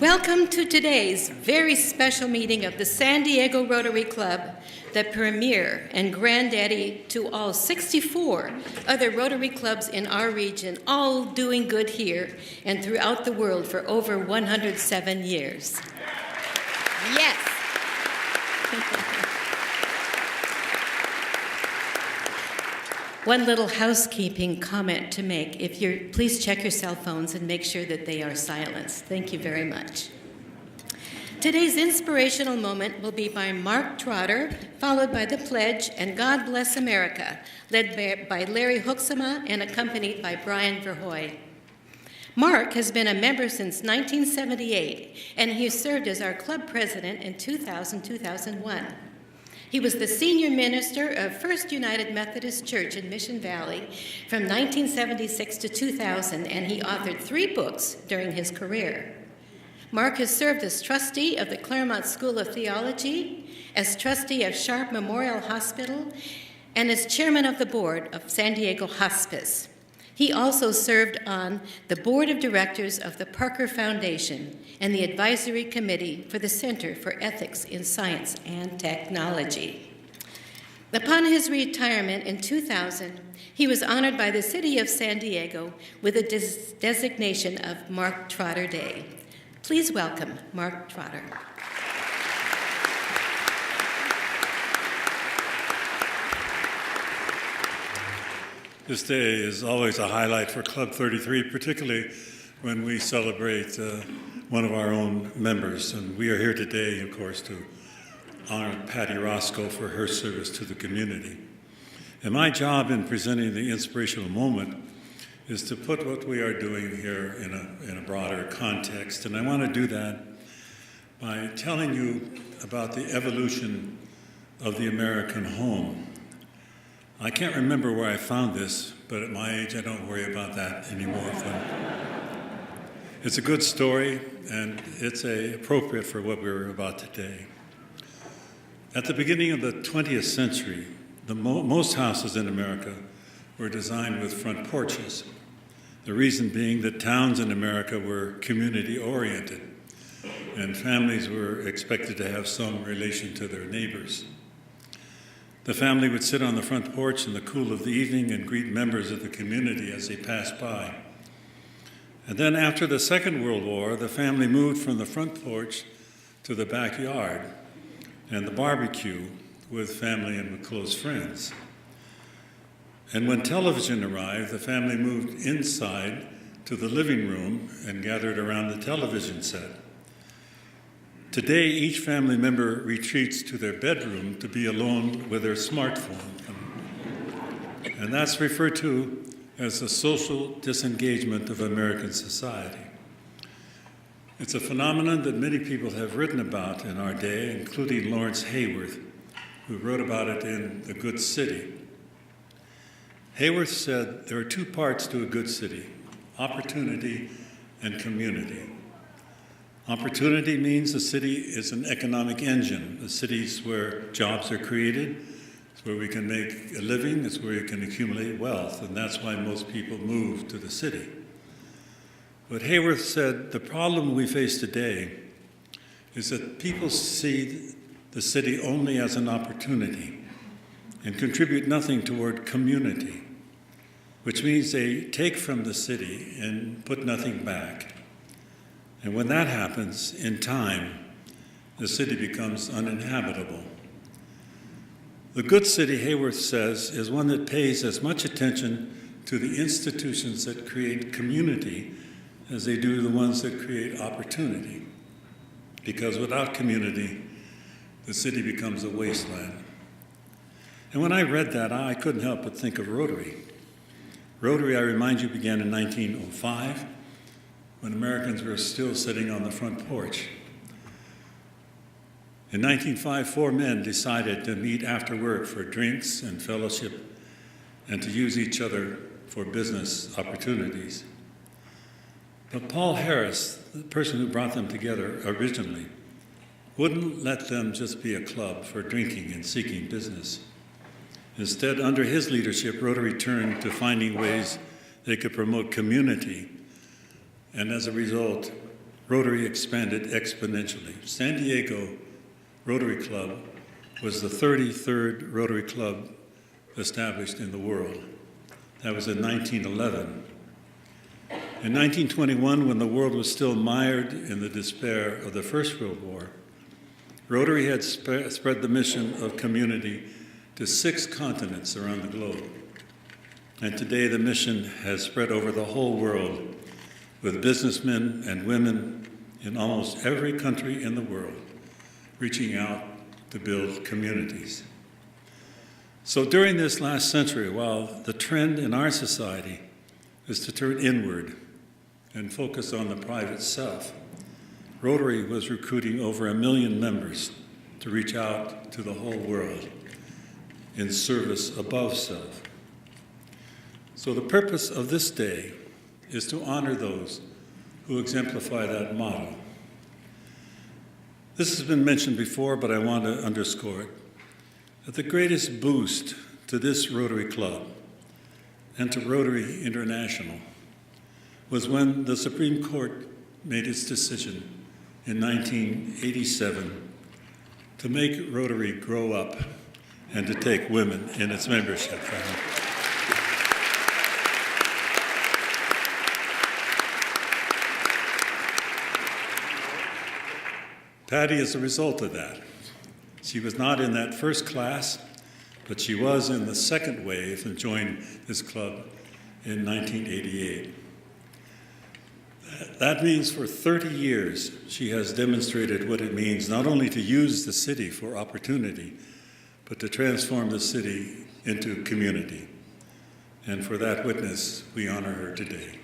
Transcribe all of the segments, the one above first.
Welcome to today's very special meeting of the San Diego Rotary Club, the premier and granddaddy to all 64 other Rotary Clubs in our region, all doing good here and throughout the world for over 107 years. Yes. One little housekeeping comment to make. Please check your cell phones and make sure that they are silenced. Thank you very much. Today's inspirational moment will be by Mark Trotter, followed by the pledge and God Bless America, led by Larry Hoeksema and accompanied by Brian Verhoy. Mark has been a member since 1978, and he served as our club president in 2000-2001. He was the senior minister of First United Methodist Church in Mission Valley from 1976 to 2000, and he authored 3 books during his career. Mark has served as trustee of the Claremont School of Theology, as trustee of Sharp Memorial Hospital, and as chairman of the board of San Diego Hospice. He also served on the board of directors of the Parker Foundation and the advisory committee for the Center for Ethics in Science and Technology. Upon his retirement in 2000, he was honored by the city of San Diego with a designation of Mark Trotter Day. Please welcome Mark Trotter. This day is always a highlight for Club 33, particularly when we celebrate one of our own members. And we are here today, of course, to honor Patty Roscoe for her service to the community. And my job in presenting the inspirational moment is to put what we are doing here in a broader context. And I want to do that by telling you about the evolution of the American home. I can't remember where I found this, but at my age, I don't worry about that anymore. It's a good story, and it's appropriate for what we're about today. At the beginning of the 20th century, most houses in America were designed with front porches. The reason being that towns in America were community-oriented, and families were expected to have some relation to their neighbors. The family would sit on the front porch in the cool of the evening and greet members of the community as they passed by. And then after the Second World War, the family moved from the front porch to the backyard and the barbecue with family and with close friends. And when television arrived, the family moved inside to the living room and gathered around the television set. Today, each family member retreats to their bedroom to be alone with their smartphone. And that's referred to as the social disengagement of American society. It's a phenomenon that many people have written about in our day, including Lawrence Hayworth, who wrote about it in The Good City. Hayworth said there are 2 parts to a good city: opportunity and community. Opportunity means the city is an economic engine. The city's where jobs are created. It's where we can make a living. It's where you can accumulate wealth. And that's why most people move to the city. But Hayworth said the problem we face today is that people see the city only as an opportunity and contribute nothing toward community, which means they take from the city and put nothing back. And when that happens, in time, the city becomes uninhabitable. The good city, Hayworth says, is one that pays as much attention to the institutions that create community as they do the ones that create opportunity. Because without community, the city becomes a wasteland. And when I read that, I couldn't help but think of Rotary. Rotary, I remind you, began in 1905. When Americans were still sitting on the front porch. In 1905, 4 men decided to meet after work for drinks and fellowship and to use each other for business opportunities. But Paul Harris, the person who brought them together originally, wouldn't let them just be a club for drinking and seeking business. Instead, under his leadership, Rotary turned to finding ways they could promote community. And as a result, Rotary expanded exponentially. San Diego Rotary Club was the 33rd Rotary Club established in the world. That was in 1911. In 1921, when the world was still mired in the despair of the First World War, Rotary had spread the mission of community to 6 continents around the globe. And today the mission has spread over the whole world, with businessmen and women in almost every country in the world reaching out to build communities. So during this last century, while the trend in our society is to turn inward and focus on the private self, Rotary was recruiting over 1 million members to reach out to the whole world in service above self. So the purpose of this day is to honor those who exemplify that motto. This has been mentioned before, but I want to underscore it, that the greatest boost to this Rotary Club and to Rotary International was when the Supreme Court made its decision in 1987 to make Rotary grow up and to take women in its membership. Patty is a result of that. She was not in that first class, but she was in the second wave and joined this club in 1988. That means for 30 years, she has demonstrated what it means not only to use the city for opportunity, but to transform the city into community. And for that witness, we honor her today.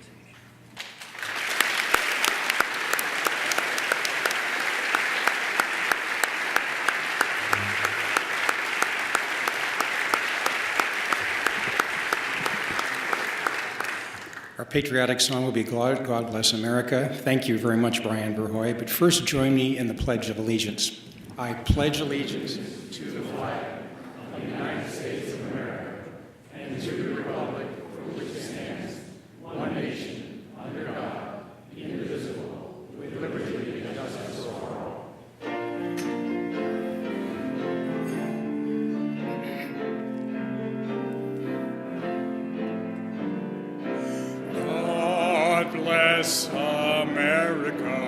Our patriotic song will be God Bless America. Thank you very much, Brian Verhooy. But first, join me in the Pledge of Allegiance. I pledge allegiance to the flag of the United States of America and to the republic for which it stands, one nation, under God, indivisible, with liberty and justice for all. Bless America,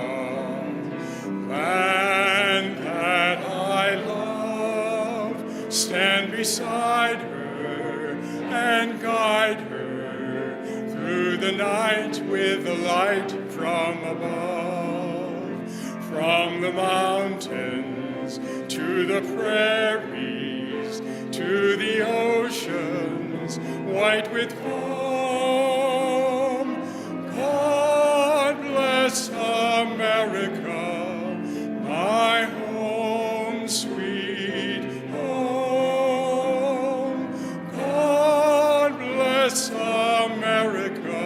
land that I love. Stand beside her and guide her through the night with the light from above. From the mountains to the prairies, to the oceans white with foam. God bless America, my home, sweet home. God bless America,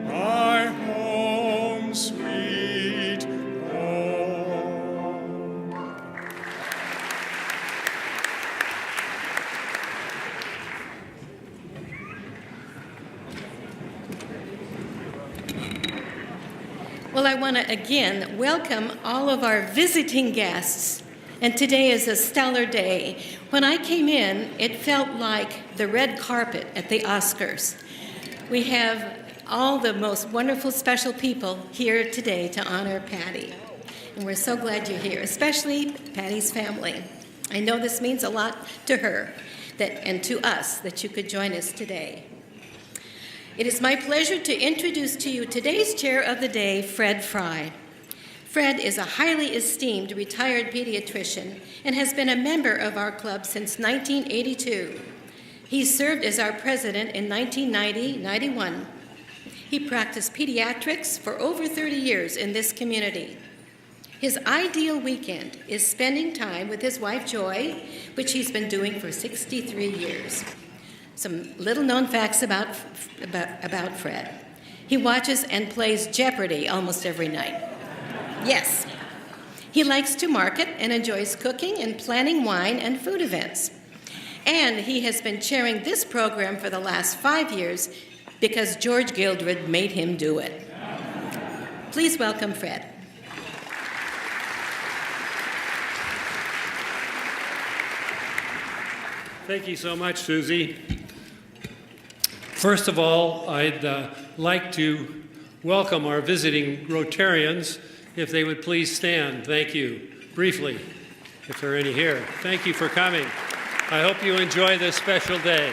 my home, sweet home. Well, I want to again welcome all of our visiting guests. And today is a stellar day. When I came in, it felt like the red carpet at the Oscars. We have all the most wonderful, special people here today to honor Patty. And we're so glad you're here, especially Patty's family. I know this means a lot to her and to us that you could join us today. It is my pleasure to introduce to you today's chair of the day, Fred Fry. Fred is a highly esteemed retired pediatrician and has been a member of our club since 1982. He served as our president in 1990-91. He practiced pediatrics for over 30 years in this community. His ideal weekend is spending time with his wife, Joy, which he's been doing for 63 years. Some little-known facts about Fred. He watches and plays Jeopardy almost every night. Yes. He likes to market and enjoys cooking and planning wine and food events. And he has been chairing this program for the last 5 years because George Gildred made him do it. Please welcome Fred. Thank you so much, Susie. First of all, I'd like to welcome our visiting Rotarians, if they would please stand. Thank you. Briefly, if there are any here. Thank you for coming. I hope you enjoy this special day.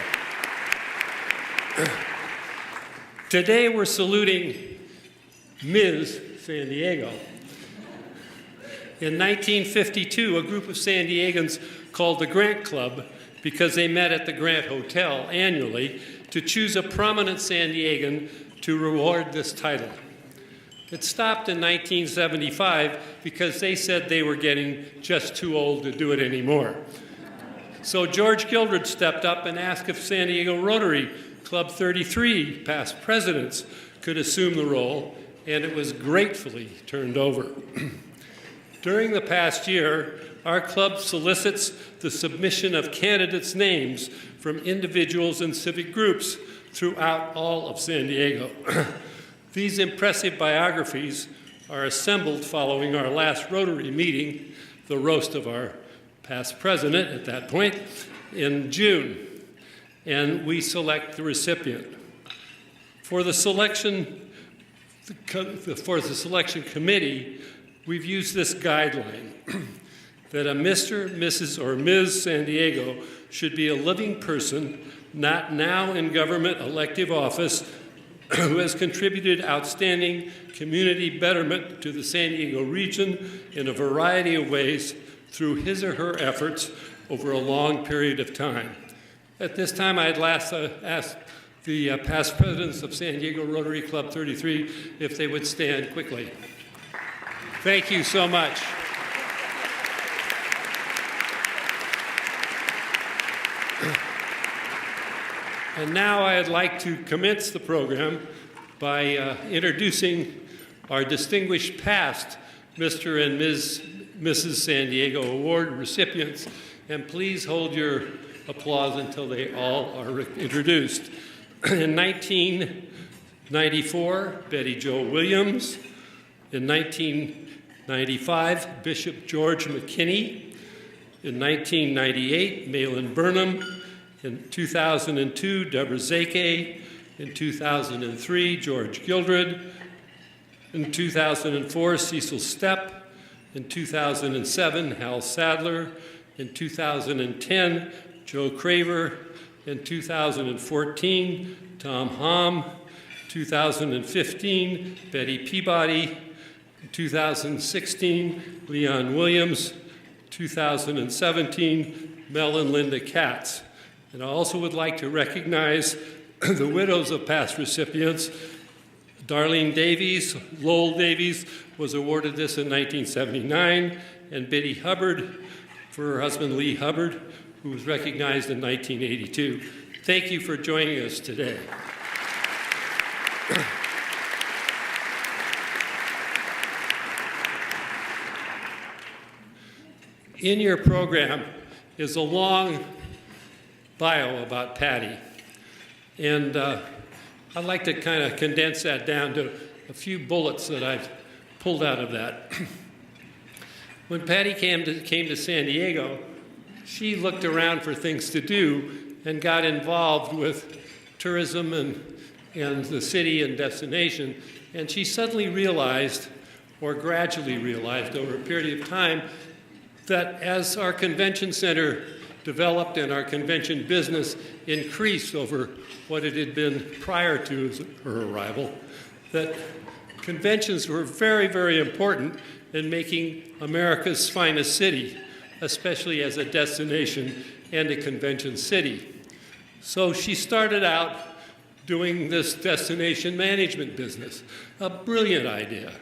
Today we're saluting Ms. San Diego. In 1952, a group of San Diegans called the Grant Club, because they met at the Grant Hotel annually, to choose a prominent San Diegan to reward this title. It stopped in 1975 because they said they were getting just too old to do it anymore. So George Gildred stepped up and asked if San Diego Rotary Club 33 past presidents could assume the role, and it was gratefully turned over. During the past year, our club solicits the submission of candidates' names from individuals and civic groups throughout all of San Diego. These impressive biographies are assembled following our last Rotary meeting, the roast of our past president at that point, in June, and we select the recipient. For the selection committee, we've used this guideline that a Mr., Mrs., or Ms. San Diego should be a living person, not now in government elective office, who has contributed outstanding community betterment to the San Diego region in a variety of ways through his or her efforts over a long period of time. At this time, I'd ask the past presidents of San Diego Rotary Club 33 if they would stand quickly. Thank you so much. And now I'd like to commence the program by introducing our distinguished past Mr. and Mrs. San Diego Award recipients, and please hold your applause until they all are introduced. In 1994, Betty Jo Williams. In 1995, Bishop George McKinney. In 1998, Malin Burnham. In 2002, Deborah Zake. In 2003, George Gildred. In 2004, Cecil Stepp. In 2007, Hal Sadler. In 2010, Joe Craver. In 2014, Tom Hom. 2015, Betty Peabody. In 2016, Leon Williams. 2017, Mel and Linda Katz. And I also would like to recognize the widows of past recipients. Darlene Davies, Lowell Davies was awarded this in 1979, and Biddy Hubbard for her husband Lee Hubbard, who was recognized in 1982. Thank you for joining us today. In your program is a long bio about Patty, and I'd like to kind of condense that down to a few bullets that I've pulled out of that. When Patty came to San Diego, she looked around for things to do and got involved with tourism and the city and destination, and she suddenly realized, or gradually realized over a period of time, that as our convention center developed and our convention business increased over what it had been prior to her arrival, that conventions were very, very important in making America's finest city, especially as a destination and a convention city. So she started out doing this destination management business, a brilliant idea.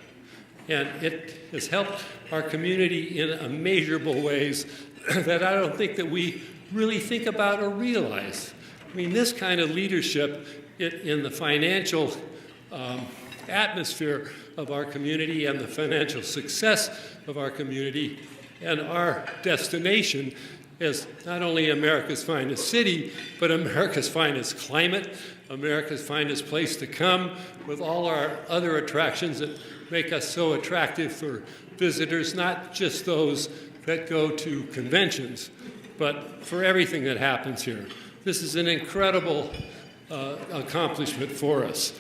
And it has helped our community in immeasurable ways that I don't think that we really think about or realize. I mean, this kind of leadership in the financial atmosphere of our community and the financial success of our community and our destination as not only America's finest city, but America's finest climate, America's finest place to come, with all our other attractions that make us so attractive for visitors, not just those that go to conventions, but for everything that happens here. This is an incredible accomplishment for us.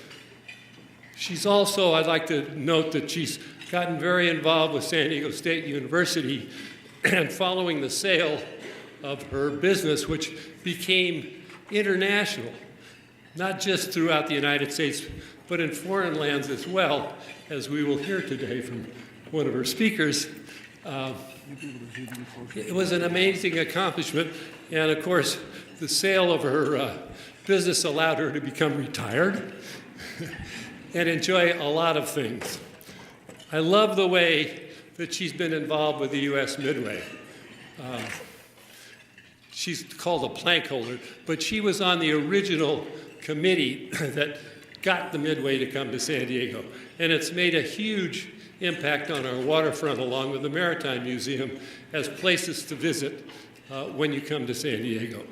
She's also, I'd like to note that she's gotten very involved with San Diego State University, and following the sale of her business, which became international, not just throughout the United States, but in foreign lands as well, as we will hear today from one of her speakers. It was an amazing accomplishment, and of course, the sale of her business allowed her to become retired and enjoy a lot of things. I love the way that she's been involved with the U.S. Midway. She's called a plank holder, but she was on the original committee that got the Midway to come to San Diego. And it's made a huge impact on our waterfront, along with the Maritime Museum, as places to visit when you come to San Diego.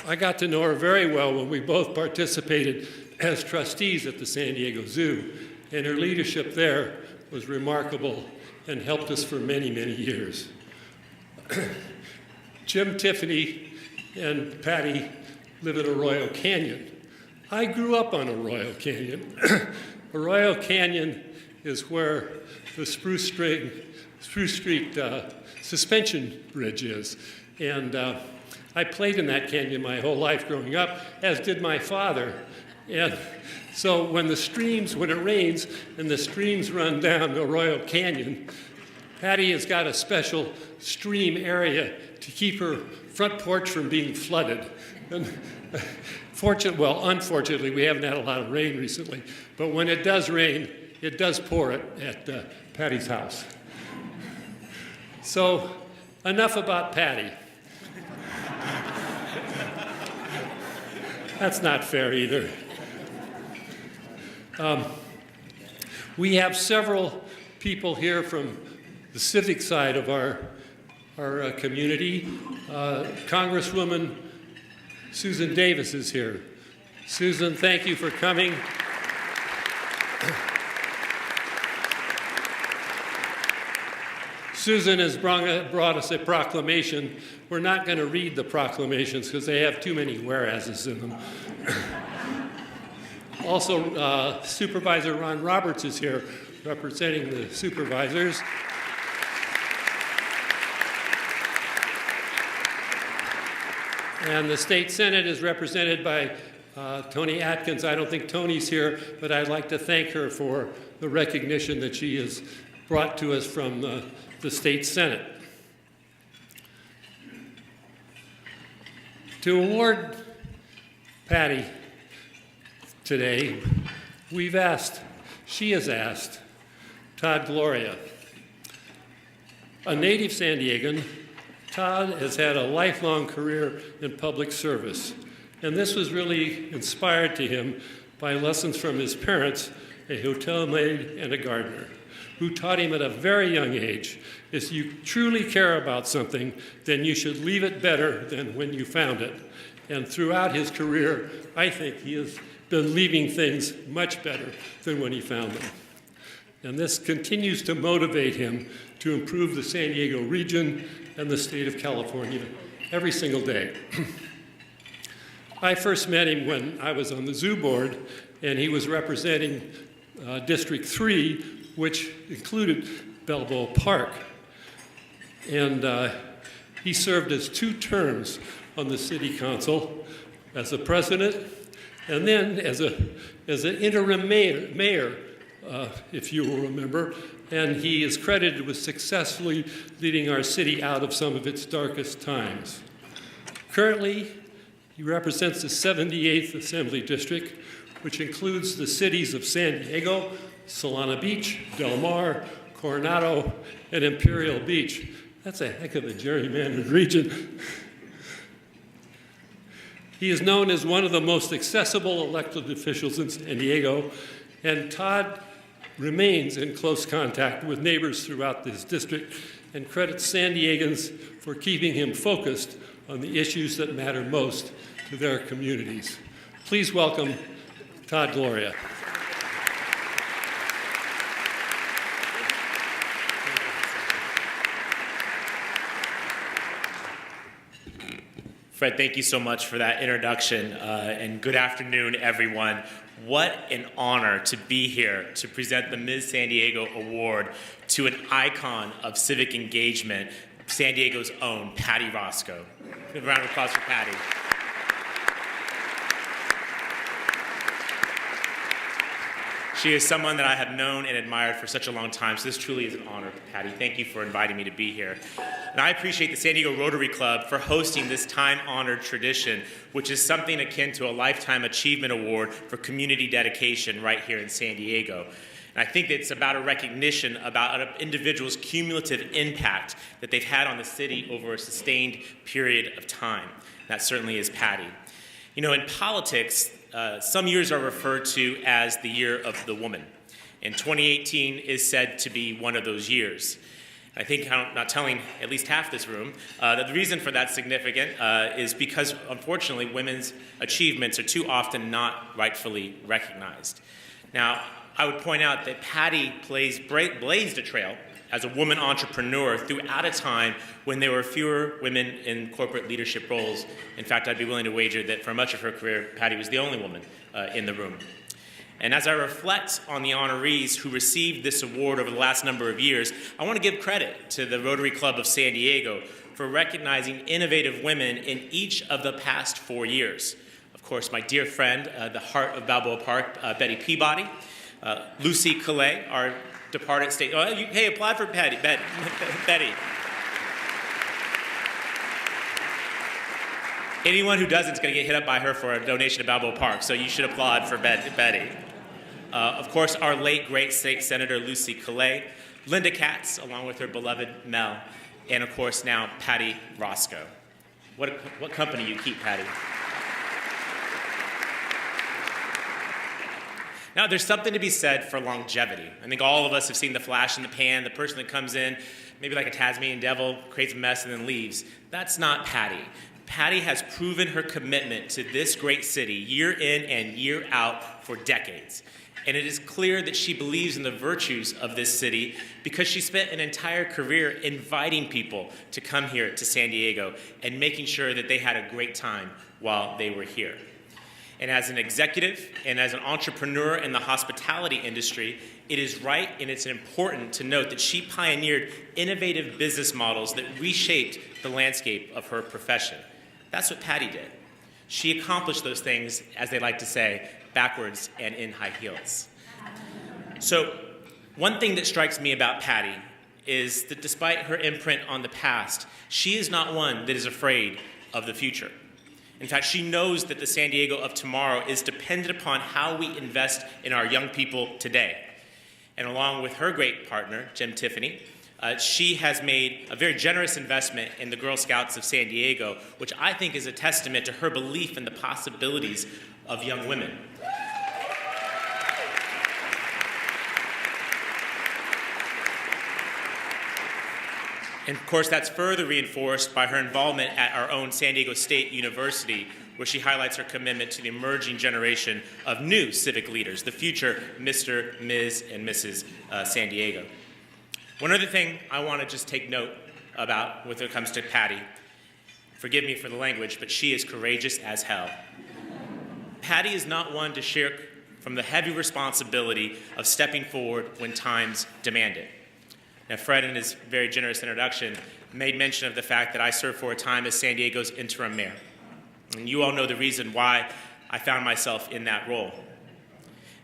I got to know her very well when we both participated as trustees at the San Diego Zoo, and her leadership there was remarkable and helped us for many, many years. Jim, Tiffany, and Patty live in Arroyo Canyon. I grew up on Arroyo Canyon. Arroyo Canyon is where the Spruce Street suspension bridge is. And I played in that canyon my whole life growing up, as did my father. And so when it rains and the streams run down Arroyo Canyon, Patty has got a special stream area to keep her front porch from being flooded. And unfortunately, we haven't had a lot of rain recently, but when it does rain, it does pour it at Patty's house. So enough about Patty. That's not fair either. We have several people here from the civic side of our community. Congresswoman Susan Davis is here. Susan, thank you for coming. Susan has brought us a proclamation. We're not going to read the proclamations because they have too many whereases in them. Also, Supervisor Ron Roberts is here representing the supervisors. And the State Senate is represented by Tony Atkins. I don't think Tony's here, but I'd like to thank her for the recognition that she has brought to us from the State Senate. To award Patty today, she has asked Todd Gloria. A native San Diegan, Todd has had a lifelong career in public service, and this was really inspired to him by lessons from his parents, a hotel maid and a gardener, who taught him at a very young age, if you truly care about something, then you should leave it better than when you found it. And throughout his career, I think he has been leaving things much better than when he found them. And this continues to motivate him to improve the San Diego region and the state of California every single day. I first met him when I was on the zoo board, and he was representing District 3, which included Balboa Park. And he served as 2 terms on the city council as a president, and then as an interim mayor, if you will remember, and he is credited with successfully leading our city out of some of its darkest times. Currently, he represents the 78th Assembly District, which includes the cities of San Diego, Solana Beach, Del Mar, Coronado, and Imperial Beach. That's a heck of a gerrymandered region. He is known as one of the most accessible elected officials in San Diego, and Todd remains in close contact with neighbors throughout this district and credits San Diegans for keeping him focused on the issues that matter most to their communities. Please welcome Todd Gloria. Fred, thank you so much for that introduction, and good afternoon, everyone. What an honor to be here to present the Ms. San Diego Award to an icon of civic engagement, San Diego's own Patty Roscoe. Give a round of applause for Patty. She is someone that I have known and admired for such a long time, so this truly is an honor, Patty. Thank you for inviting me to be here. And I appreciate the San Diego Rotary Club for hosting this time-honored tradition, which is something akin to a Lifetime Achievement Award for community dedication right here in San Diego. And I think that it's about a recognition about an individual's cumulative impact that they've had on the city over a sustained period of time. That certainly is Patty. You know, in politics, some years are referred to as the year of the woman, and 2018 is said to be one of those years. I think I'm not telling at least half this room that the reason for that significant is because, unfortunately, women's achievements are too often not rightfully recognized. Now, I would point out that Patty blazed a trail as a woman entrepreneur throughout a time when there were fewer women in corporate leadership roles. In fact, I'd be willing to wager that for much of her career, Patty was the only woman in the room. And as I reflect on the honorees who received this award over the last number of years, I want to give credit to the Rotary Club of San Diego for recognizing innovative women in each of the past 4 years. Of course, my dear friend, the heart of Balboa Park, Betty Peabody, Lucy Calais, our departed state. Oh, hey, apply for Betty. Anyone who doesn't is going to get hit up by her for a donation to Balboa Park, so you should applaud for Betty. Of course, our late, great state senator, Lucy Calais, Linda Katz, along with her beloved Mel, and of course now, Patty Roscoe. What company you keep, Patty. Now, there's something to be said for longevity. I think all of us have seen the flash in the pan, the person that comes in, maybe like a Tasmanian devil, creates a mess and then leaves. That's not Patty. Patty has proven her commitment to this great city year in and year out for decades. And it is clear that she believes in the virtues of this city because she spent an entire career inviting people to come here to San Diego and making sure that they had a great time while they were here. And as an executive and as an entrepreneur in the hospitality industry, it is right and it's important to note that she pioneered innovative business models that reshaped the landscape of her profession. That's what Patty did. She accomplished those things, as they like to say, backwards and in high heels. So, one thing that strikes me about Patty is that despite her imprint on the past, she is not one that is afraid of the future. In fact, she knows that the San Diego of tomorrow is dependent upon how we invest in our young people today. And along with her great partner, Jim Tiffany, she has made a very generous investment in the Girl Scouts of San Diego, which I think is a testament to her belief in the possibilities of young women. And of course, that's further reinforced by her involvement at our own San Diego State University, where she highlights her commitment to the emerging generation of new civic leaders, the future Mr., Ms., and Mrs. San Diego. One other thing I want to just take note about when it comes to Patty, forgive me for the language, but she is courageous as hell. Patty is not one to shirk from the heavy responsibility of stepping forward when times demand it. Now, Fred, in his very generous introduction, made mention of the fact that I served for a time as San Diego's interim mayor. And you all know the reason why I found myself in that role.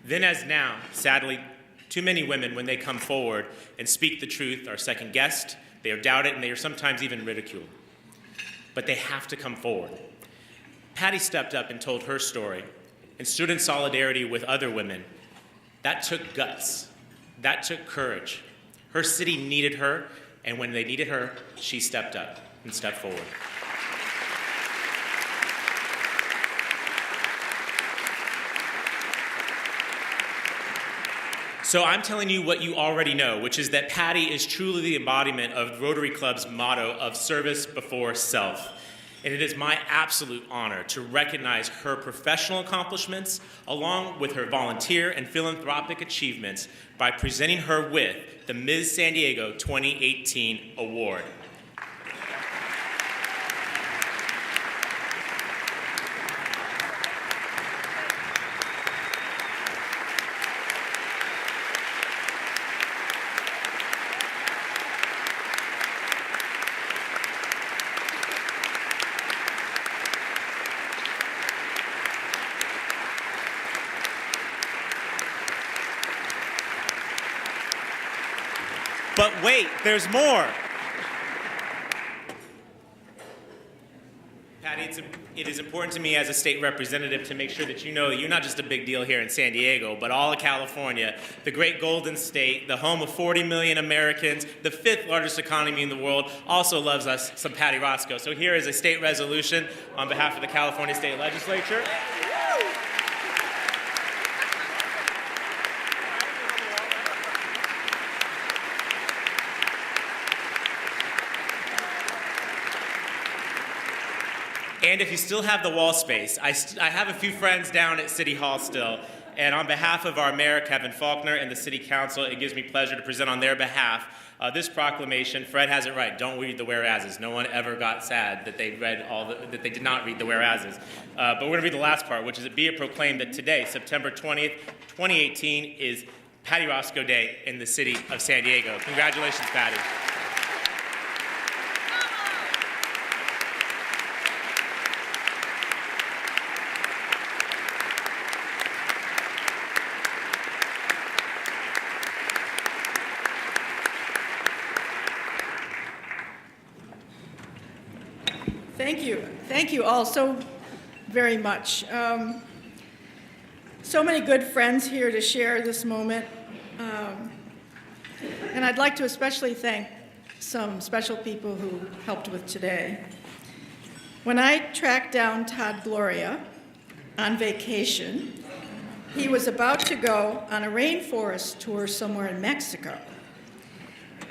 Then as now, sadly, too many women, when they come forward and speak the truth, are second-guessed, they are doubted, and they are sometimes even ridiculed. But they have to come forward. Patty stepped up and told her story and stood in solidarity with other women. That took guts. That took courage. Her city needed her, and when they needed her, she stepped up and stepped forward. So I'm telling you what you already know, which is that Patty is truly the embodiment of Rotary Club's motto of service before self. and it is my absolute honor to recognize her professional accomplishments along with her volunteer and philanthropic achievements by presenting her with the Ms. San Diego 2018 Award. But wait, there's more. Patty, it is important to me as a state representative to make sure that you know that you're not just a big deal here in San Diego, but all of California, the great Golden State, the home of 40 million Americans, the 5th largest economy in the world, also loves us some Patty Roscoe. So here is a state resolution on behalf of the California State Legislature. And if you still have the wall space, I have a few friends down at City Hall still, and on behalf of our mayor, Kevin Faulkner, and the City Council, it gives me pleasure to present on their behalf this proclamation. Fred has it right. Don't read the whereases. No one ever got sad that they that they did not read the whereases. But we're going to read the last part, which is it be it proclaimed that today, September 20th, 2018, is Patty Roscoe Day in the city of San Diego. Congratulations, Patty. Thank you all so very much. So many good friends here to share this moment. And I'd like to especially thank some special people who helped with today. When I tracked down Todd Gloria on vacation, he was about to go on a rainforest tour somewhere in Mexico.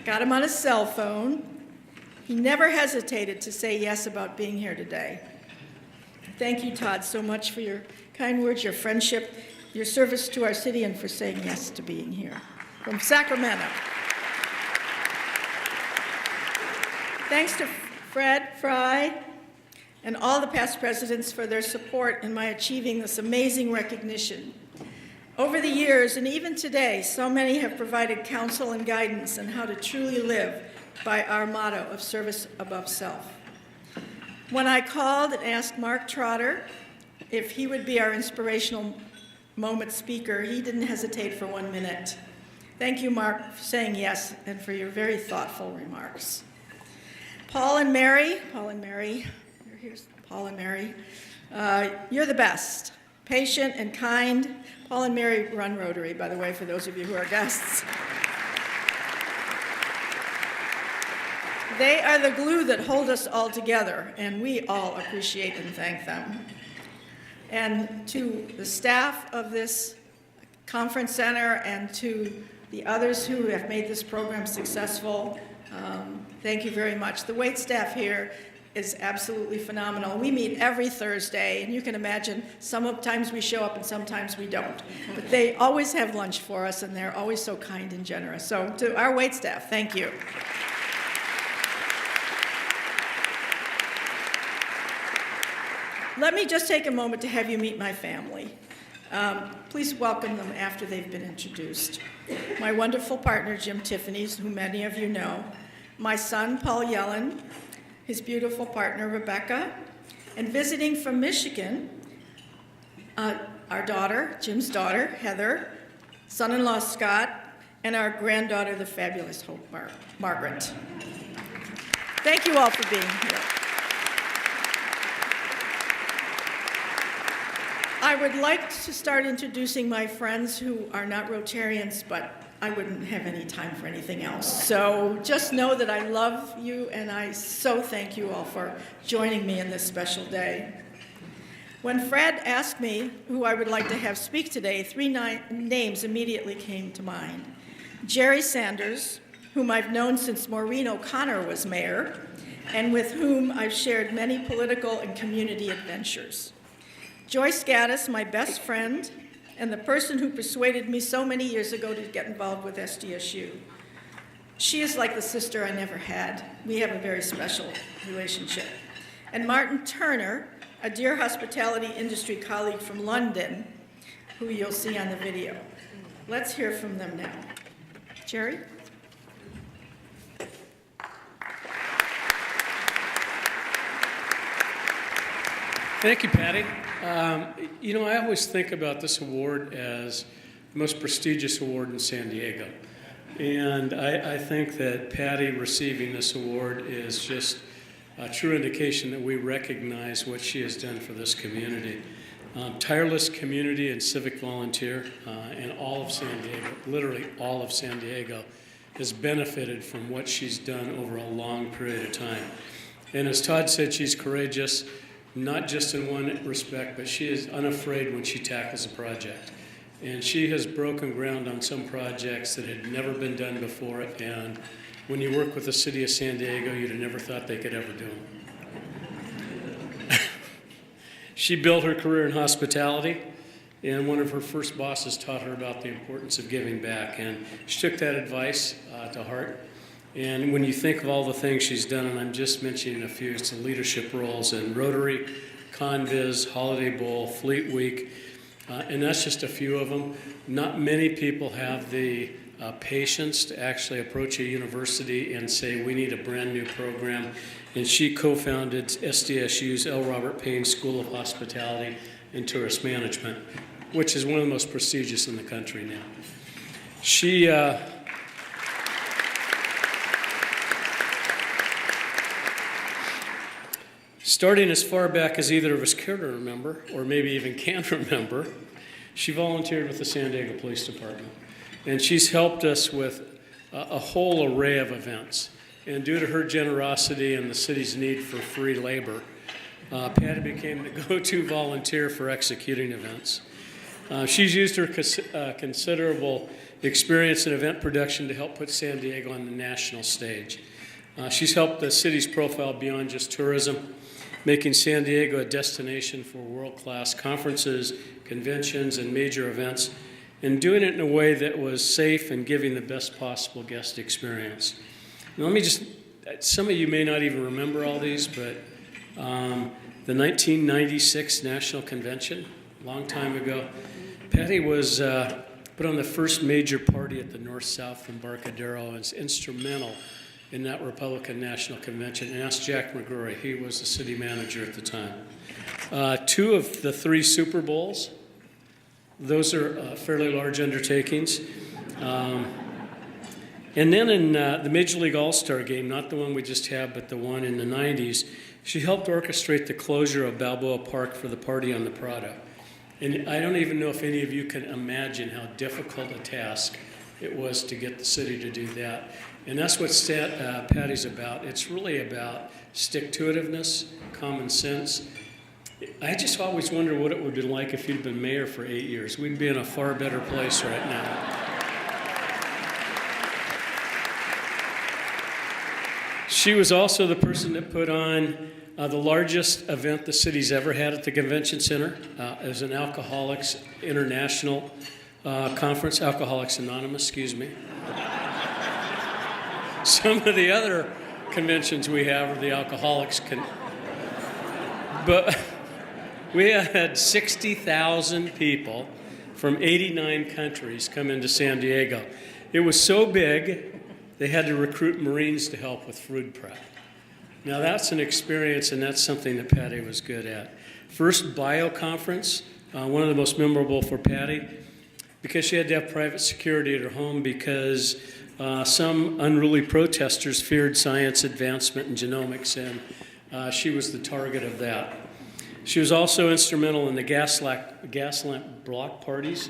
Got him on his cell phone. He never hesitated to say yes about being here today. Thank you, Todd, so much for your kind words, your friendship, your service to our city, and for saying yes to being here. From Sacramento. Thanks to Fred Fry and all the past presidents for their support in my achieving this amazing recognition. Over the years, and even today, so many have provided counsel and guidance on how to truly live by our motto of service above self. When I called and asked Mark Trotter if he would be our inspirational moment speaker, he didn't hesitate for 1 minute. Thank you, Mark, for saying yes and for your very thoughtful remarks. Paul and Mary, here's Paul and Mary, you're the best, patient and kind. Paul and Mary run Rotary, by the way, for those of you who are guests. They are the glue that hold us all together, and we all appreciate and thank them. And to the staff of this conference center and to the others who have made this program successful, thank you very much. The wait staff here is absolutely phenomenal. We meet every Thursday, and you can imagine sometimes we show up and sometimes we don't. But they always have lunch for us, and they're always so kind and generous. So to our wait staff, thank you. Let me just take a moment to have you meet my family. Please welcome them after they've been introduced. My wonderful partner, Jim Tiffany's, who many of you know. My son, Paul Yellen, his beautiful partner, Rebecca. And visiting from Michigan, our daughter, Jim's daughter, Heather, son-in-law, Scott, and our granddaughter, the fabulous Hope Margaret. Thank you all for being here. I would like to start introducing my friends who are not Rotarians, but I wouldn't have any time for anything else. So just know that I love you, and I so thank you all for joining me in this special day. When Fred asked me who I would like to have speak today, three names immediately came to mind. Jerry Sanders, whom I've known since Maureen O'Connor was mayor, and with whom I've shared many political and community adventures. Joyce Gaddis, my best friend, and the person who persuaded me so many years ago to get involved with SDSU. She is like the sister I never had. We have a very special relationship. And Martin Turner, a dear hospitality industry colleague from London, who you'll see on the video. Let's hear from them now. Jerry? Thank you, Patty. I always think about this award as the most prestigious award in San Diego. And I think that Patty receiving this award is just a true indication that we recognize what she has done for this community. Tireless community and civic volunteer in all of San Diego, literally all of San Diego, has benefited from what she's done over a long period of time. And as Todd said, she's courageous, not just in one respect, but she is unafraid when she tackles a project. And she has broken ground on some projects that had never been done before, and when you work with the city of San Diego, you'd have never thought they could ever do them. She built her career in hospitality, and one of her first bosses taught her about the importance of giving back, and she took that advice to heart. And when you think of all the things she's done, and I'm just mentioning a few, it's the leadership roles in Rotary, Conviz, Holiday Bowl, Fleet Week, and that's just a few of them. Not many people have the patience to actually approach a university and say, we need a brand new program. And she co-founded SDSU's L. Robert Payne School of Hospitality and Tourist Management, which is one of the most prestigious in the country now. She starting as far back as either of us care to remember, or maybe even can remember, she volunteered with the San Diego Police Department. And she's helped us with a whole array of events. And due to her generosity and the city's need for free labor, Patty became the go-to volunteer for executing events. She's used her considerable experience in event production to help put San Diego on the national stage. She's helped the city's profile beyond just tourism, making San Diego a destination for world-class conferences, conventions, and major events, and doing it in a way that was safe and giving the best possible guest experience. Now, let me just, some of you may not even remember all these, but the 1996 National Convention, a long time ago, Patty was put on the first major party at the North-South Embarcadero and was instrumental in that Republican National Convention. And asked Jack McGrory, he was the city manager at the time. 2 of the 3 Super Bowls, those are fairly large undertakings. And then in the Major League All-Star game, not the one we just had, but the one in the 90s, she helped orchestrate the closure of Balboa Park for the Party on the Prado. And I don't even know if any of you can imagine how difficult a task it was to get the city to do that. And that's what Patty's about. It's really about stick-to-itiveness, common sense. I just always wonder what it would be like if you'd been mayor for 8 years. We'd be in a far better place right now. She was also the person that put on the largest event the city's ever had at the convention center. It was an Alcoholics International conference, Alcoholics Anonymous, excuse me. Some of the other conventions we have are the Alcoholics. But we had 60,000 people from 89 countries come into San Diego. It was so big, they had to recruit Marines to help with food prep. Now that's an experience, and that's something that Patty was good at. First bio conference, one of the most memorable for Patty, because she had to have private security at her home because some unruly protesters feared science advancement in genomics, and she was the target of that. She was also instrumental in the gas lamp block parties.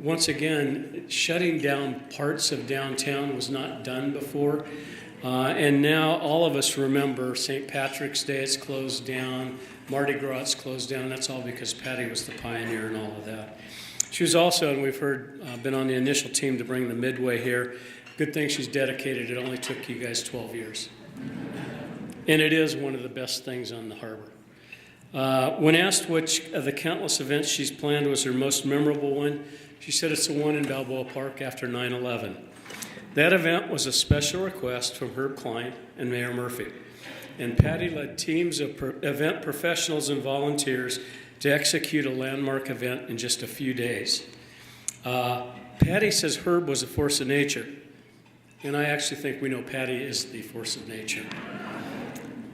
Once again, shutting down parts of downtown was not done before. And now all of us remember St. Patrick's Day, it's closed down, Mardi Gras, it's closed down. That's all because Patty was the pioneer in all of that. She was also, and we've heard, been on the initial team to bring the Midway here. Good thing she's dedicated. It only took you guys 12 years. and it is one of the best things on the harbor. When asked which of the countless events she's planned was her most memorable one, she said it's the one in Balboa Park after 9/11. That event was a special request from Herb Klein and Mayor Murphy, and Patty led teams of event professionals and volunteers to execute a landmark event in just a few days. Patty says Herb was a force of nature, and I actually think we know Patty is the force of nature.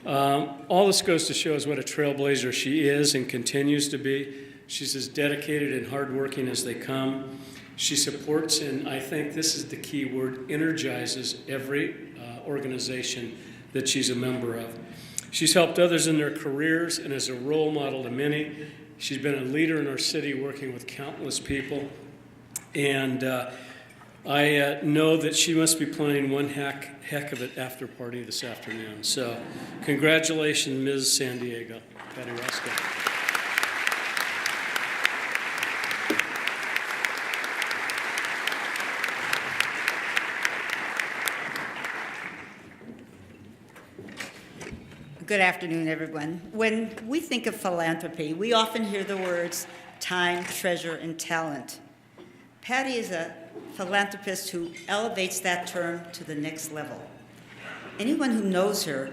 All this goes to show is what a trailblazer she is and continues to be. She's as dedicated and hardworking as they come. She supports, and I think this is the key word, energizes every organization that she's a member of. She's helped others in their careers and is a role model to many. She's been a leader in our city working with countless people. And I know that she must be planning one heck of an after party this afternoon. So congratulations, Ms. San Diego, Patty Roscoe. Good afternoon, everyone. When we think of philanthropy, we often hear the words time, treasure, and talent. Patty is a philanthropist who elevates that term to the next level. Anyone who knows her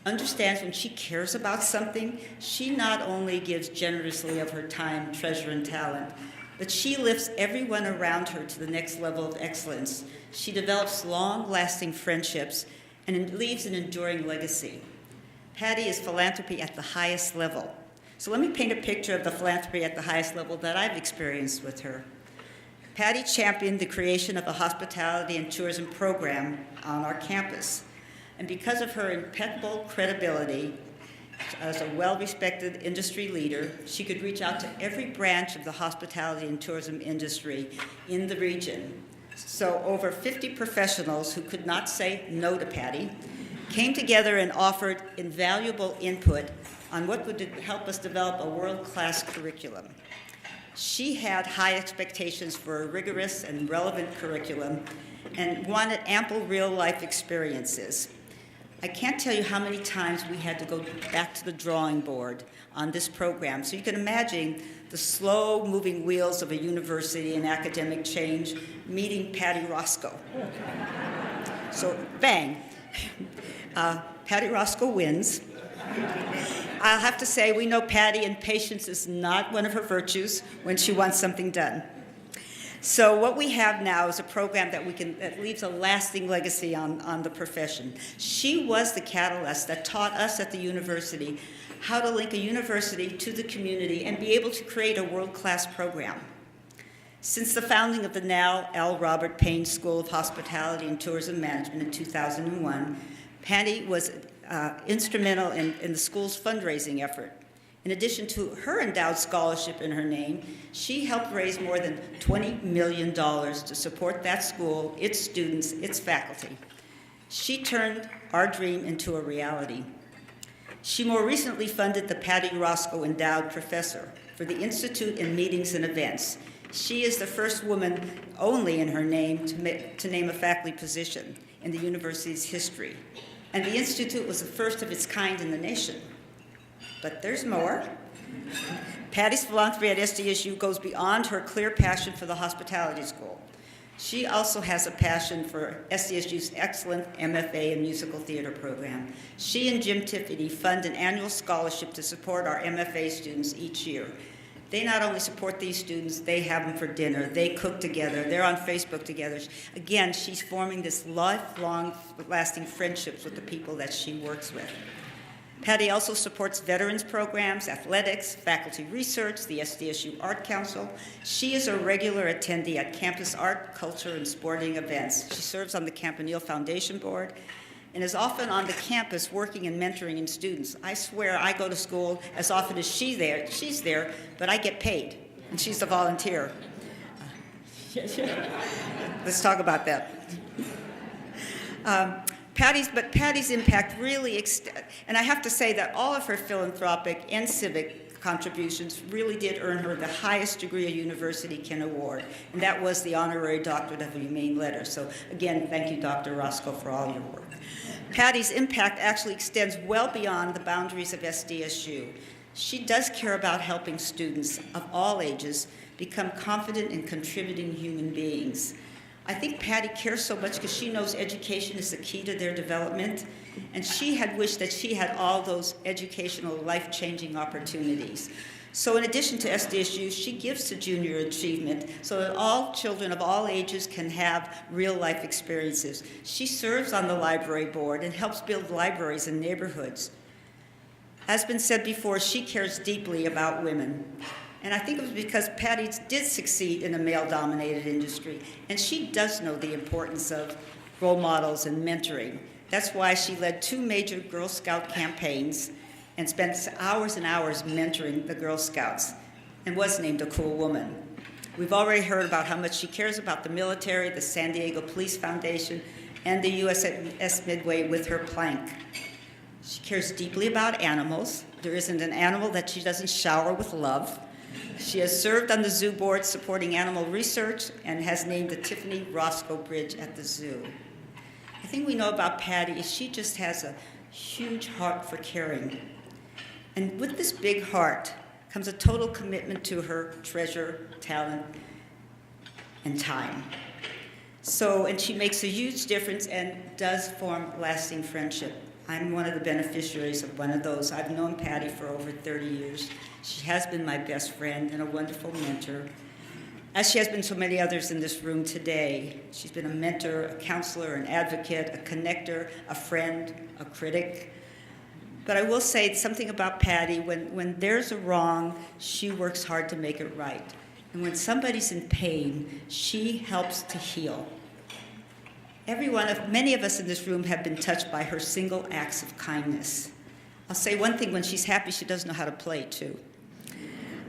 understands when she cares about something, she not only gives generously of her time, treasure, and talent, but she lifts everyone around her to the next level of excellence. She develops long-lasting friendships and leaves an enduring legacy. Patty is philanthropy at the highest level. So let me paint a picture of the philanthropy at the highest level that I've experienced with her. Patty championed the creation of a hospitality and tourism program on our campus. And because of her impeccable credibility as a well-respected industry leader, she could reach out to every branch of the hospitality and tourism industry in the region. So over 50 professionals who could not say no to Patty came together and offered invaluable input on what would help us develop a world-class curriculum. She had high expectations for a rigorous and relevant curriculum and wanted ample real-life experiences. I can't tell you how many times we had to go back to the drawing board on this program. So you can imagine the slow-moving wheels of a university and academic change meeting Patty Roscoe. So bang. Patty Roscoe wins. I'll have to say, we know Patty, and patience is not one of her virtues when she wants something done. So what we have now is a program that leaves a lasting legacy on the profession. She was the catalyst that taught us at the university how to link a university to the community and be able to create a world-class program. Since the founding of the now L. Robert Payne School of Hospitality and Tourism Management in 2001, Patty was instrumental in the school's fundraising effort. In addition to her endowed scholarship in her name, she helped raise more than $20 million to support that school, its students, its faculty. She turned our dream into a reality. She more recently funded the Patty Roscoe Endowed Professor for the Institute in Meetings and Events. She is the first woman only in her name to name a faculty position in the university's history. And the Institute was the first of its kind in the nation. But there's more. Patty's philanthropy at SDSU goes beyond her clear passion for the hospitality school. She also has a passion for SDSU's excellent MFA and musical theater program. She and Jim Tiffany fund an annual scholarship to support our MFA students each year. They not only support these students, they have them for dinner, they cook together, they're on Facebook together. Again, she's forming this lifelong, lasting friendships with the people that she works with. Patty also supports veterans programs, athletics, faculty research, the SDSU Art Council. She is a regular attendee at campus art, culture, and sporting events. She serves on the Campanile Foundation Board and is often on the campus working and mentoring students. I swear I go to school as often as she's there, but I get paid, and she's a volunteer. Let's talk about that. Patty's impact really, and I have to say that all of her philanthropic and civic contributions really did earn her the highest degree a university can award, and that was the Honorary Doctorate of the Humane Letter. So again, thank you, Dr. Roscoe, for all your work. Patty's impact actually extends well beyond the boundaries of SDSU. She does care about helping students of all ages become confident and contributing human beings. I think Patty cares so much because she knows education is the key to their development, and she had wished that she had all those educational, life-changing opportunities. So in addition to SDSU, she gives to junior achievement so that all children of all ages can have real-life experiences. She serves on the library board and helps build libraries in neighborhoods. As been said before, she cares deeply about women. And I think it was because Patty did succeed in a male-dominated industry, and she does know the importance of role models and mentoring. That's why she led 2 major Girl Scout campaigns and spent hours and hours mentoring the Girl Scouts and was named a cool woman. We've already heard about how much she cares about the military, the San Diego Police Foundation, and the USS Midway with her plank. She cares deeply about animals. There isn't an animal that she doesn't shower with love. She has served on the zoo board supporting animal research and has named the Tiffany Roscoe Bridge at the zoo. The thing we know about Patty is she just has a huge heart for caring. And with this big heart comes a total commitment to her treasure, talent, and time. And she makes a huge difference and does form lasting friendship. I'm one of the beneficiaries of one of those. I've known Patty for over 30 years. She has been my best friend and a wonderful mentor, as she has been so many others in this room today. She's been a mentor, a counselor, an advocate, a connector, a friend, a critic. But I will say something about Patty. When there's a wrong, she works hard to make it right. And when somebody's in pain, she helps to heal. Many of us in this room have been touched by her single acts of kindness. I'll say one thing, when she's happy, she does know how to play, too.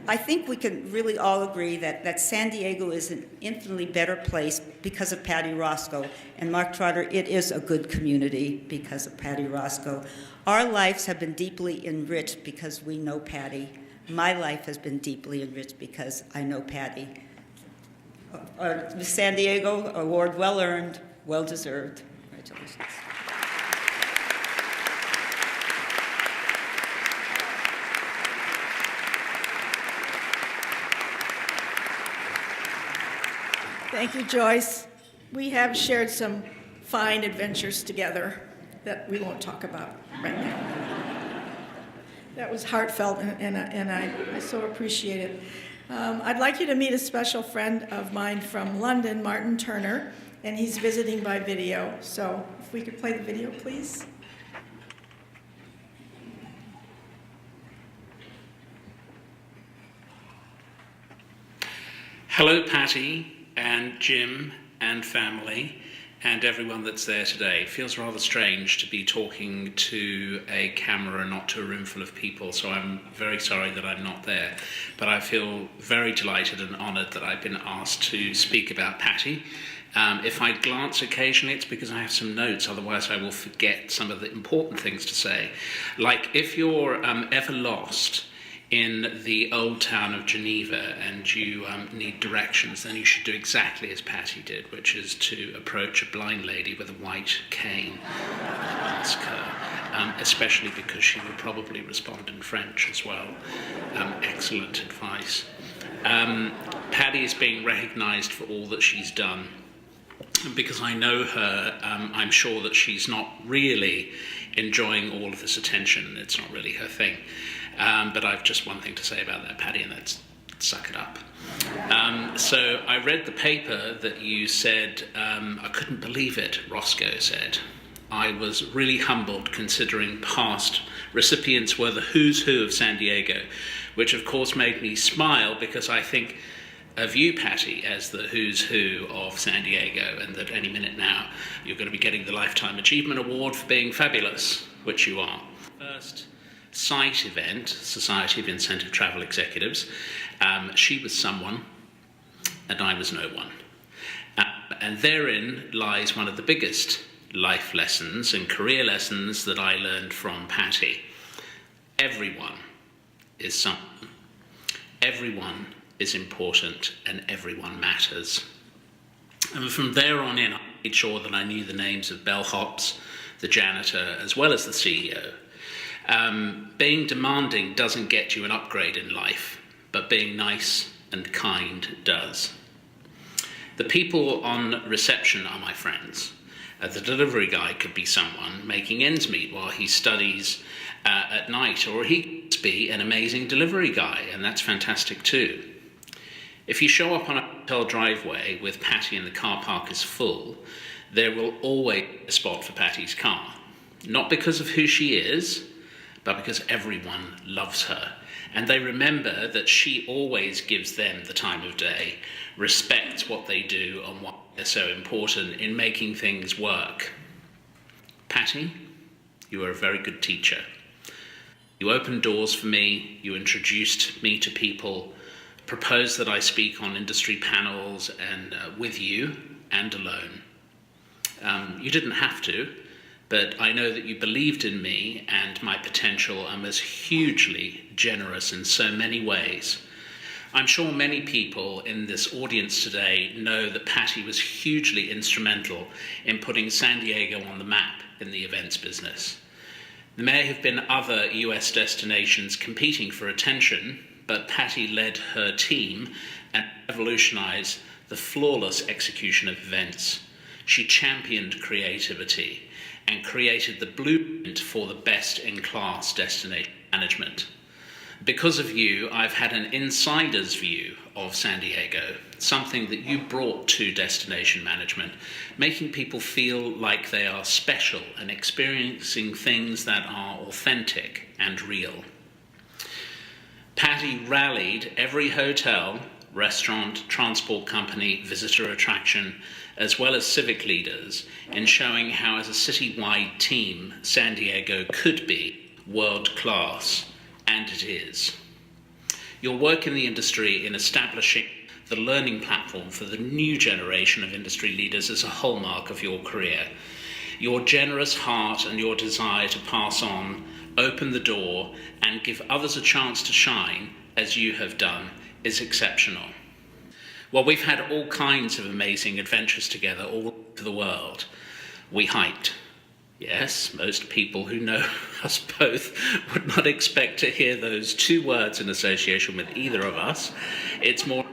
I think we can really all agree that San Diego is an infinitely better place because of Patty Roscoe. And Mark Trotter, it is a good community because of Patty Roscoe. Our lives have been deeply enriched because we know Patty. My life has been deeply enriched because I know Patty. Miss San Diego, award well earned, well deserved. Congratulations. Thank you, Joyce. We have shared some fine adventures together that we won't talk about right now. That was heartfelt, and I so appreciate it. I'd like you to meet a special friend of mine from London, Martin Turner, and he's visiting by video. So if we could play the video, please. Hello, Patty and Jim and family and everyone that's there today. It feels rather strange to be talking to a camera and not to a room full of people, so I'm very sorry that I'm not there. But I feel very delighted and honoured that I've been asked to speak about Patty. If I glance occasionally, it's because I have some notes, otherwise I will forget some of the important things to say. Like, if you're ever lost in the old town of Geneva and you need directions, then you should do exactly as Patty did, which is to approach a blind lady with a white cane and ask her, especially because she will probably respond in French as well. Excellent advice. Patty is being recognised for all that she's done. Because I know her, I'm sure that she's not really enjoying all of this attention. It's not really her thing. But I've just one thing to say about that, Patty, and that's suck it up. So I read the paper that you said, I couldn't believe it, Roscoe said. I was really humbled considering past recipients were the who's who of San Diego, which of course made me smile because I think of you, Patty, as the who's who of San Diego, and that any minute now you're going to be getting the Lifetime Achievement Award for being fabulous, which you are. First site event, Society of Incentive Travel Executives, she was someone and I was no one. And therein lies one of the biggest life lessons and career lessons that I learned from Patty. Everyone is someone. Everyone is important and everyone matters. And from there on in, I made sure that I knew the names of bellhops, the janitor, as well as the CEO. Being demanding doesn't get you an upgrade in life, but being nice and kind does. The people on reception are my friends. The delivery guy could be someone making ends meet while he studies at night, or he could be an amazing delivery guy, and that's fantastic too. If you show up on a hotel driveway with Patty and the car park is full, there will always be a spot for Patty's car. Not because of who she is, but because everyone loves her. And they remember that she always gives them the time of day, respects what they do and why they're so important in making things work. Patty, you are a very good teacher. You opened doors for me, you introduced me to people, proposed that I speak on industry panels and with you and alone. You didn't have to, but I know that you believed in me and my potential and was hugely generous in so many ways. I'm sure many people in this audience today know that Patty was hugely instrumental in putting San Diego on the map in the events business. There may have been other US destinations competing for attention, but Patty led her team and revolutionized the flawless execution of events. She championed creativity and created the blueprint for the best-in-class destination management. Because of you, I've had an insider's view of San Diego, something that you brought to destination management, making people feel like they are special and experiencing things that are authentic and real. Patty rallied every hotel, restaurant, transport company, visitor attraction, as well as civic leaders in showing how, as a citywide team, San Diego could be world-class, and it is. Your work in the industry in establishing the learning platform for the new generation of industry leaders is a hallmark of your career. Your generous heart and your desire to pass on, open the door, and give others a chance to shine, as you have done, is exceptional. Well, we've had all kinds of amazing adventures together all over the world. We hiked. Yes, most people who know us both would not expect to hear those two words in association with either of us. It's more,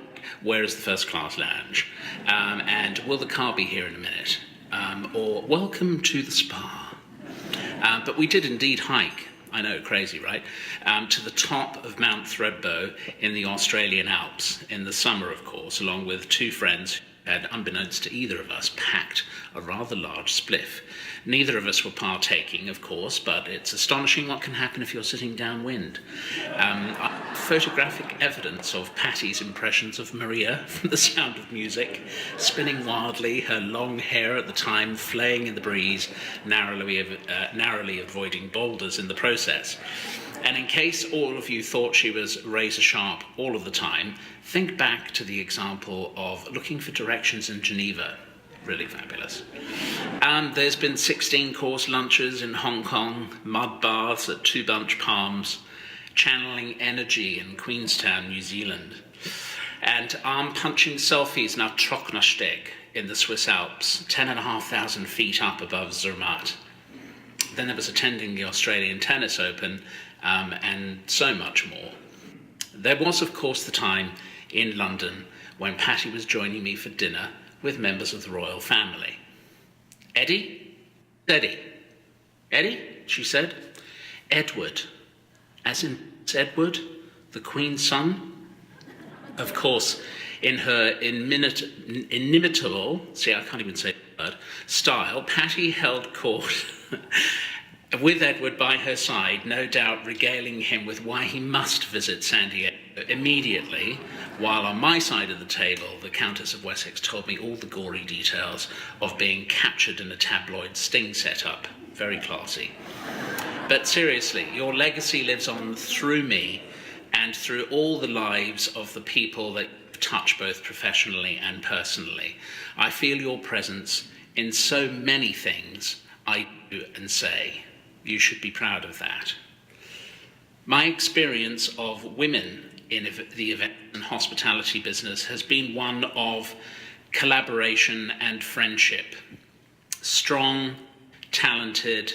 where is the first class lounge? And will the car be here in a minute? Or welcome to the spa. But we did indeed hike. I know, crazy, right? To the top of Mount Thredbo in the Australian Alps in the summer, of course, along with two friends who had, unbeknownst to either of us, packed a rather large spliff. Neither of us were partaking, of course, but it's astonishing what can happen if you're sitting downwind. Photographic evidence of Patty's impressions of Maria from The Sound of Music, spinning wildly, her long hair at the time flaying in the breeze, narrowly avoiding boulders in the process. And in case all of you thought she was razor sharp all of the time, think back to the example of looking for directions in Geneva. Really fabulous. There's been 16-course lunches in Hong Kong, mud baths at Two Bunch Palms, channeling energy in Queenstown, New Zealand, and arm-punching selfies now Trocknersteg in the Swiss Alps, 10,500 feet up above Zermatt. Then there was attending the Australian Tennis Open, and so much more. There was, of course, the time in London when Patty was joining me for dinner with members of the royal family. Eddie? Eddie? Eddie? She said. Edward. As in Edward, the Queen's son? Of course, in her inimitable, see, I can't even say the word, style, Patty held court with Edward by her side, no doubt regaling him with why he must visit San Diego immediately, while on my side of the table, the Countess of Wessex told me all the gory details of being captured in a tabloid sting setup. Very classy. But seriously, your legacy lives on through me and through all the lives of the people that you touch both professionally and personally. I feel your presence in so many things I do and say. You should be proud of that. My experience of women in the event and hospitality business has been one of collaboration and friendship. Strong, talented,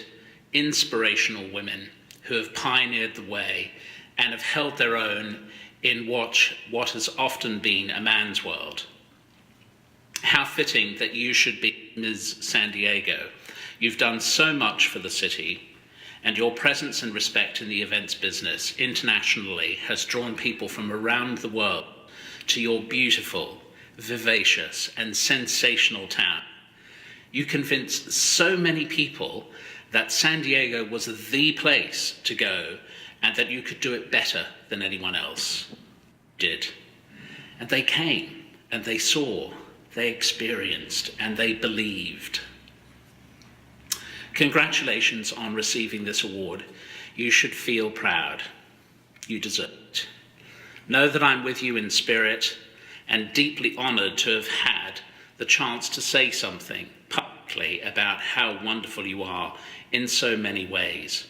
inspirational women who have pioneered the way and have held their own in what has often been a man's world. How fitting that you should be Ms. San Diego. You've done so much for the city, and your presence and respect in the events business internationally has drawn people from around the world to your beautiful, vivacious, and sensational town. You convinced so many people that San Diego was the place to go and that you could do it better than anyone else did. And they came, and they saw, they experienced, and they believed. Congratulations on receiving this award. You should feel proud. You deserve it. Know that I'm with you in spirit and deeply honored to have had the chance to say something publicly about how wonderful you are in so many ways.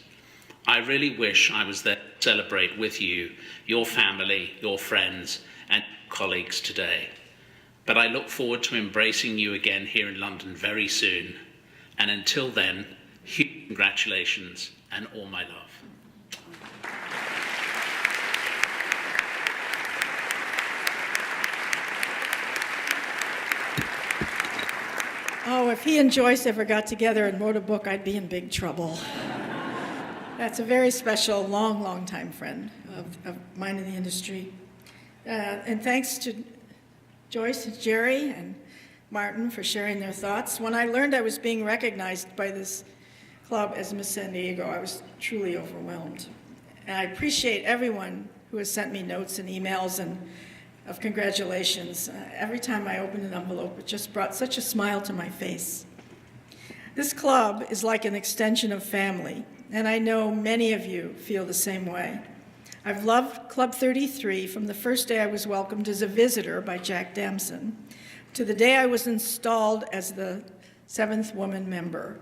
I really wish I was there to celebrate with you, your family, your friends, and colleagues today. But I look forward to embracing you again here in London very soon. And until then, huge congratulations and all my love. Oh, if he and Joyce ever got together and wrote a book, I'd be in big trouble. That's a very special, long time friend of mine in the industry. And thanks to Joyce and Jerry and Martin for sharing their thoughts. When I learned I was being recognized by this club as Miss San Diego, I was truly overwhelmed. And I appreciate everyone who has sent me notes and emails and of congratulations. Every time I opened an envelope, it just brought such a smile to my face. This club is like an extension of family, and I know many of you feel the same way. I've loved Club 33 from the first day I was welcomed as a visitor by Jack Damson to the day I was installed as the 7th woman member.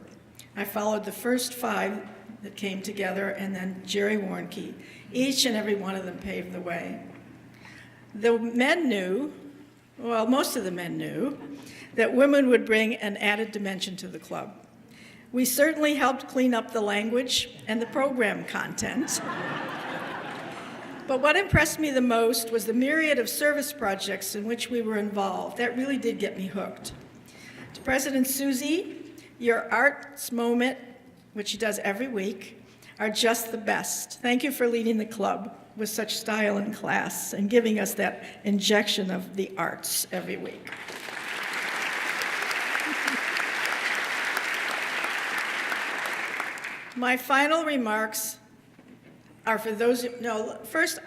I followed the first 5 that came together, and then Jerry Warnke. Each and every one of them paved the way. The men knew, well, most of the men knew, that women would bring an added dimension to the club. We certainly helped clean up the language and the program content. But what impressed me the most was the myriad of service projects in which we were involved. That really did get me hooked. To President Susie, your arts moment, which she does every week, are just the best. Thank you for leading the club with such style and class and giving us that injection of the arts every week. My final remarks are for those, first,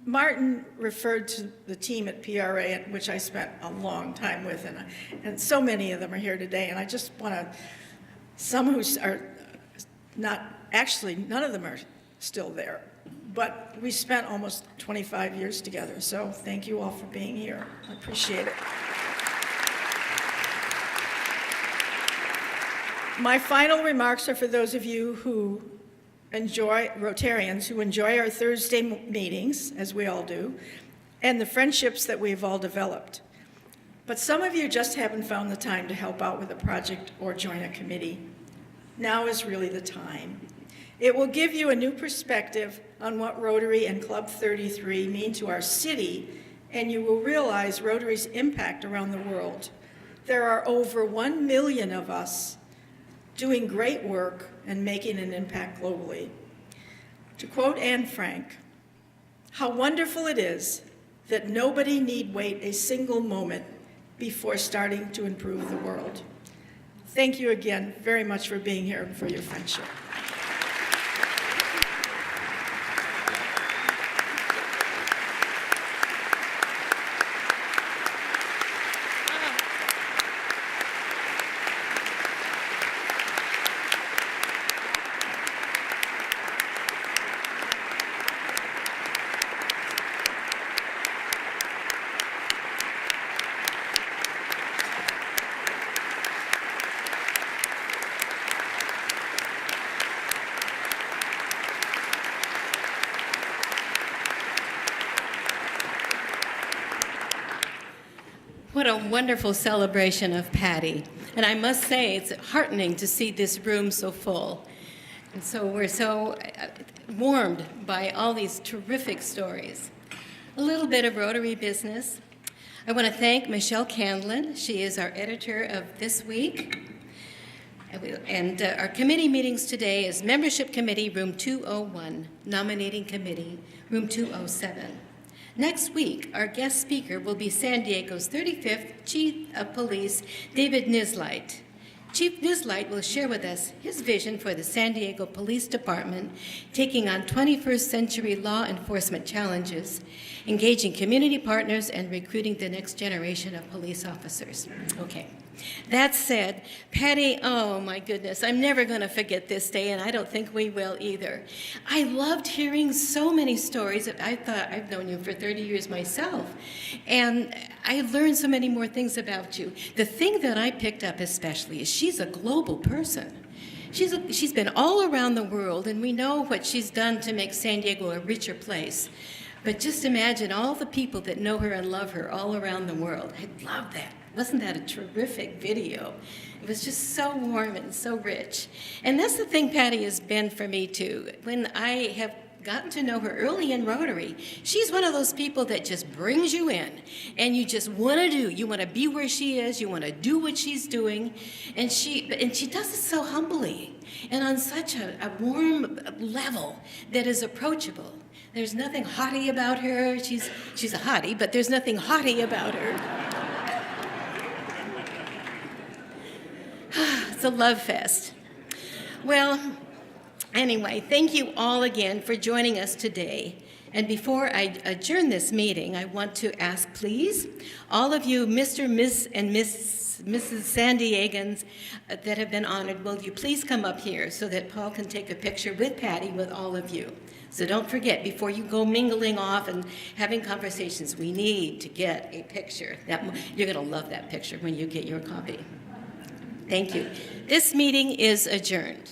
Martin referred to the team at PRA, which I spent a long time with, and so many of them are here today, and I just want to, some who are not, actually, none of them are still there, but we spent almost 25 years together, so thank you all for being here. I appreciate it. My final remarks are for those of you who enjoy, Rotarians, who enjoy our Thursday meetings, as we all do, and the friendships that we've all developed. But some of you just haven't found the time to help out with a project or join a committee. Now is really the time. It will give you a new perspective on what Rotary and Club 33 mean to our city, and you will realize Rotary's impact around the world. There are over 1 million of us doing great work and making an impact globally. To quote Anne Frank, "How wonderful it is that nobody need wait a single moment before starting to improve the world." Thank you again very much for being here and for your friendship. What a wonderful celebration of Patty. And I must say, it's heartening to see this room so full. And so we're so warmed by all these terrific stories. A little bit of Rotary business. I want to thank Michelle Candlin. She is our editor of This Week. And our committee meetings today is Membership Committee, Room 201, Nominating Committee, Room 207. Next week, our guest speaker will be San Diego's 35th Chief of Police, David Nislight. Chief Nislight will share with us his vision for the San Diego Police Department, taking on 21st century law enforcement challenges, engaging community partners, and recruiting the next generation of police officers. Okay. That said, Patty, oh my goodness, I'm never going to forget this day, and I don't think we will either. I loved hearing so many stories. I thought I've known you for 30 years myself, and I learned so many more things about you. The thing that I picked up especially is she's a global person. She's been all around the world, and we know what she's done to make San Diego a richer place. But just imagine all the people that know her and love her all around the world. I love that. Wasn't that a terrific video? It was just so warm and so rich. And that's the thing Patty has been for me, too. When I have gotten to know her early in Rotary, she's one of those people that just brings you in, and you just want to do. You want to be where she is. You want to do what she's doing. And she does it so humbly and on such a warm level that is approachable. There's nothing haughty about her. She's a hottie, but there's nothing haughty about her. It's a love fest. Well, anyway, thank you all again for joining us today. And before I adjourn this meeting, I want to ask, please, all of you Mr., Miss, and Mrs. San Diegans that have been honored, will you please come up here so that Paul can take a picture with Patty with all of you. So don't forget, before you go mingling off and having conversations, we need to get a picture. You're going to love that picture when you get your copy. Thank you. This meeting is adjourned.